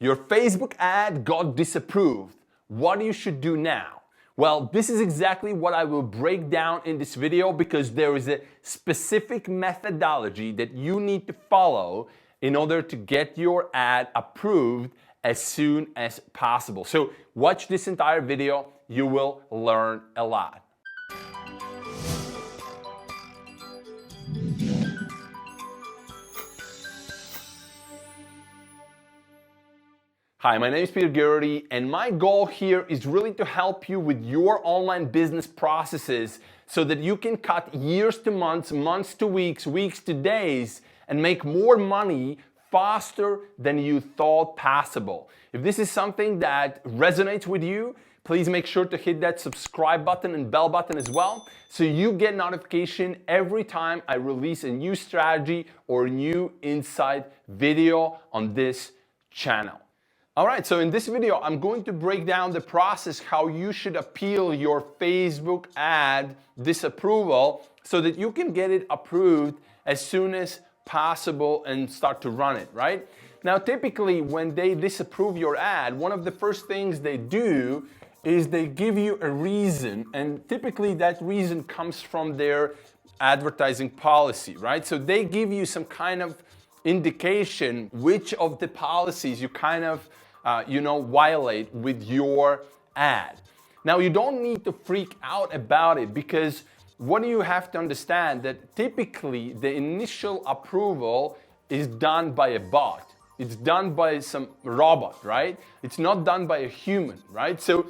Your Facebook ad got disapproved. What you should do now? Well, this is exactly what I will break down in this video because there is a specific methodology that you need to follow in order to get your ad approved as soon as possible. So watch this entire video, you will learn a lot. Hi, my name is Garety, and my goal here is really to help you with your online business processes so that you can cut years to months, months to weeks, weeks to days, and make more money faster than you thought possible. If this is something that resonates with you, please make sure to hit that subscribe button and bell button as well so you get notification every time I release a new strategy or new insight video on this channel. Alright, so in this video, I'm going to break down the process how you should appeal your Facebook ad disapproval so that you can get it approved as soon as possible and start to run it, right? Now, typically when they disapprove your ad, one of the first things they do is they give you a reason, and typically that reason comes from their advertising policy, right? So they give you some kind of indication which of the policies you kind of violate with your ad. Now, you don't need to freak out about it because what you have to understand that typically the initial approval is done by a bot. It's done by some robot, right? It's not done by a human, right? So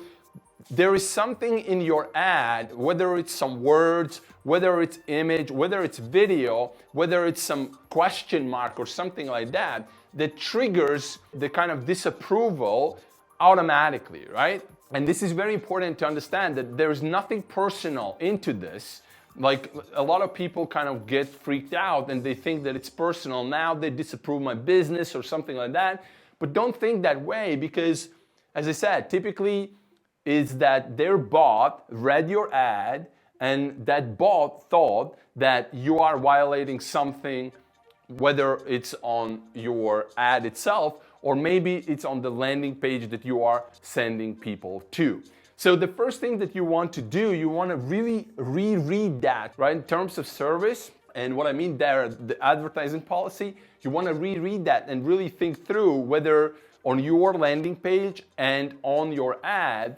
there is something in your ad, whether it's some words, whether it's image, whether it's video, whether it's some question mark or something like that, that triggers the kind of disapproval automatically, right? And this is very important to understand that there's nothing personal into this. Like a lot of people kind of get freaked out and they think that it's personal. Now they disapprove my business or something like that. But don't think that way because, as I said, typically is that their bot read your ad and that bot thought that you are violating something, whether it's on your ad itself or maybe it's on the landing page that you are sending people to. So the first thing that you want to do, you want to really reread that, right? In terms of service, and what I mean there, the advertising policy, you want to reread that and really think through whether on your landing page and on your ad,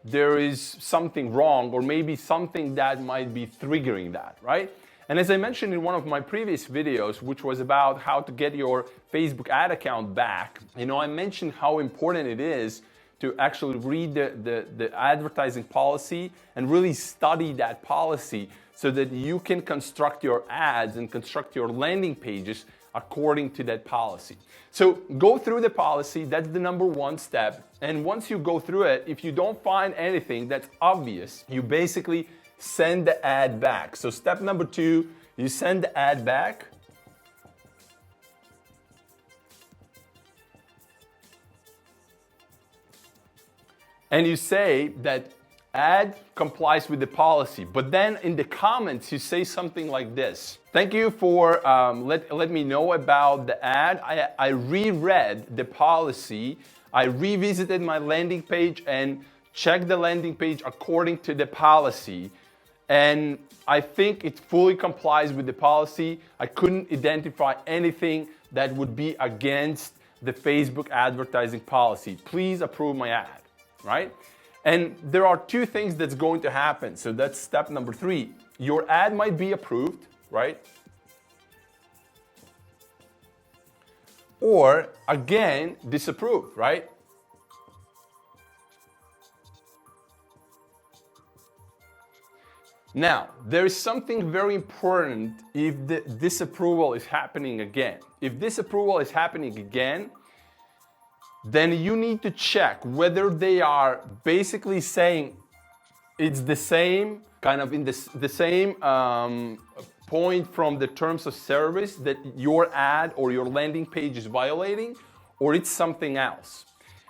there is something wrong or maybe something that might be triggering that, right? And as I mentioned in one of my previous videos, which was about how to get your Facebook ad account back, I mentioned how important it is to actually read the advertising policy and really study that policy so that you can construct your ads and construct your landing pages according to that policy. So go through the policy, that's the number one step. And once you go through it, if you don't find anything that's obvious, you basically send the ad back. So step number two, you send the ad back. And you say that ad complies with the policy, but then in the comments you say something like this. Thank you for let me know about the ad. I reread the policy. I revisited my landing page and checked the landing page according to the policy. And I think it fully complies with the policy. I couldn't identify anything that would be against the Facebook advertising policy. Please approve my ad, right? And there are two things that's going to happen. So that's step number three. Your ad might be approved, right? Or again, disapproved, right? Now, there is something very important if the disapproval is happening again. If disapproval is happening again, then you need to check whether they are basically saying it's the same, kind of in the same point from the terms of service that your ad or your landing page is violating, or it's something else.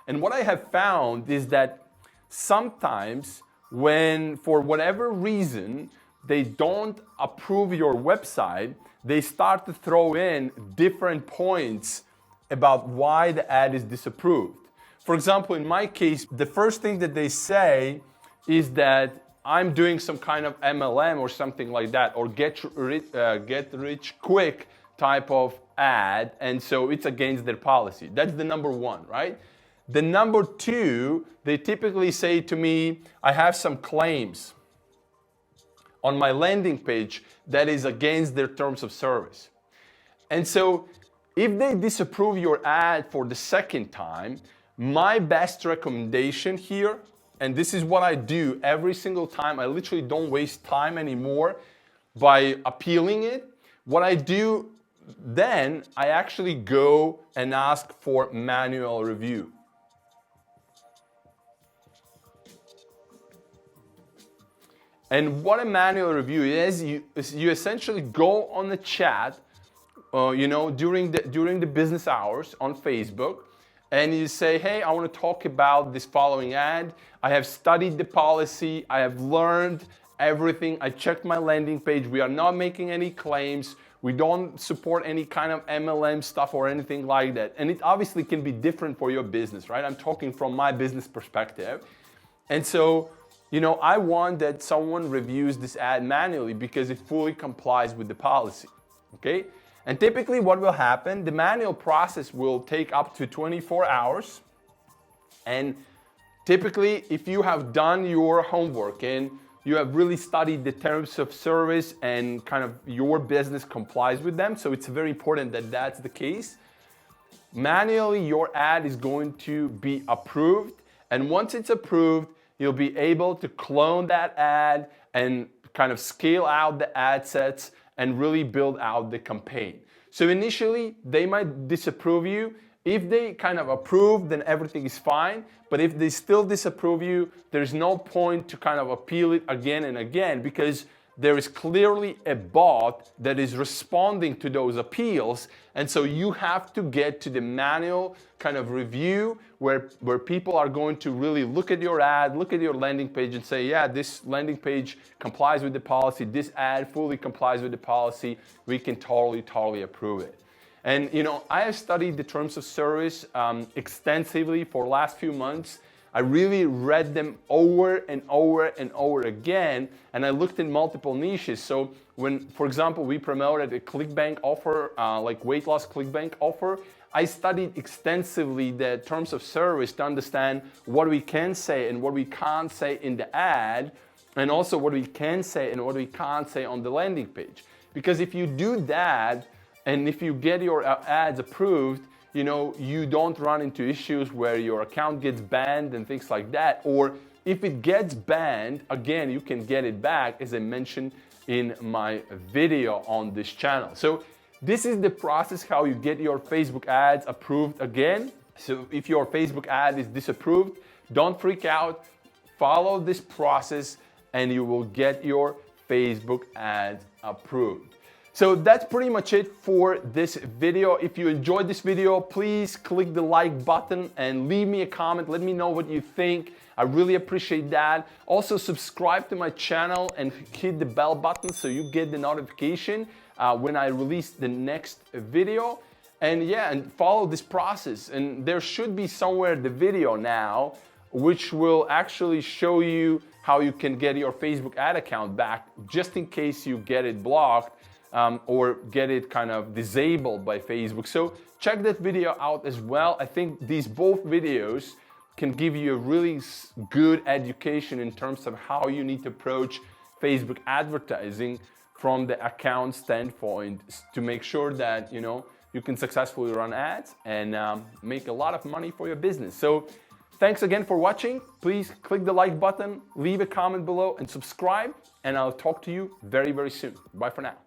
And what I have found is that sometimes when, for whatever reason, they don't approve your website, they start to throw in different points about why the ad is disapproved. For example, in my case, the first thing that they say is that I'm doing some kind of MLM or something like that, or get rich quick type of ad, and so it's against their policy. That's the number one, right? The number two, they typically say to me, I have some claims on my landing page that is against their terms of service. And so if they disapprove your ad for the second time, my best recommendation here, and this is what I do every single time, I literally don't waste time anymore by appealing it. What I do then, I actually go and ask for manual review. And what a manual review is you essentially go on the chat, during the business hours on Facebook, and you say, hey, I want to talk about this following ad. I have studied the policy. I have learned everything. I checked my landing page. We are not making any claims. We don't support any kind of MLM stuff or anything like that. And it obviously can be different for your business, right? I'm talking from my business perspective. And so, I want that someone reviews this ad manually because it fully complies with the policy, okay? And typically what will happen, the manual process will take up to 24 hours. And typically, if you have done your homework and you have really studied the terms of service and kind of your business complies with them, so it's very important that that's the case, manually your ad is going to be approved. And once it's approved, you'll be able to clone that ad and kind of scale out the ad sets and really build out the campaign. So initially, they might disapprove you. If they kind of approve, then everything is fine. But if they still disapprove you, there's no point to kind of appeal it again and again, because there is clearly a bot that is responding to those appeals. And so you have to get to the manual kind of review where people are going to really look at your ad, look at your landing page and say, yeah, this landing page complies with the policy. This ad fully complies with the policy. We can totally approve it. And I have studied the terms of service extensively for the last few months. I really read them over and over again, and I looked in multiple niches. So when, for example, we promoted a ClickBank offer, like weight loss ClickBank offer, I studied extensively the terms of service to understand what we can say and what we can't say in the ad, and also what we can say and what we can't say on the landing page. Because if you do that, and if you get your ads approved, you don't run into issues where your account gets banned and things like that. Or if it gets banned, again, you can get it back, as I mentioned in my video on this channel. So this is the process how you get your Facebook ads approved again. So if your Facebook ad is disapproved, don't freak out. Follow this process and you will get your Facebook ads approved. So that's pretty much it for this video. If you enjoyed this video, please click the like button and leave me a comment. Let me know what you think. I really appreciate that. Also, subscribe to my channel and hit the bell button so you get the notification when I release the next video. And follow this process. And there should be somewhere the video now which will actually show you how you can get your Facebook ad account back, just in case you get it blocked. Or get it kind of disabled by Facebook. So check that video out as well. I think these both videos can give you a really good education in terms of how you need to approach Facebook advertising from the account standpoint to make sure that you can successfully run ads and make a lot of money for your business. So thanks again for watching. Please click the like button, leave a comment below and subscribe, and I'll talk to you very, very soon. Bye for now.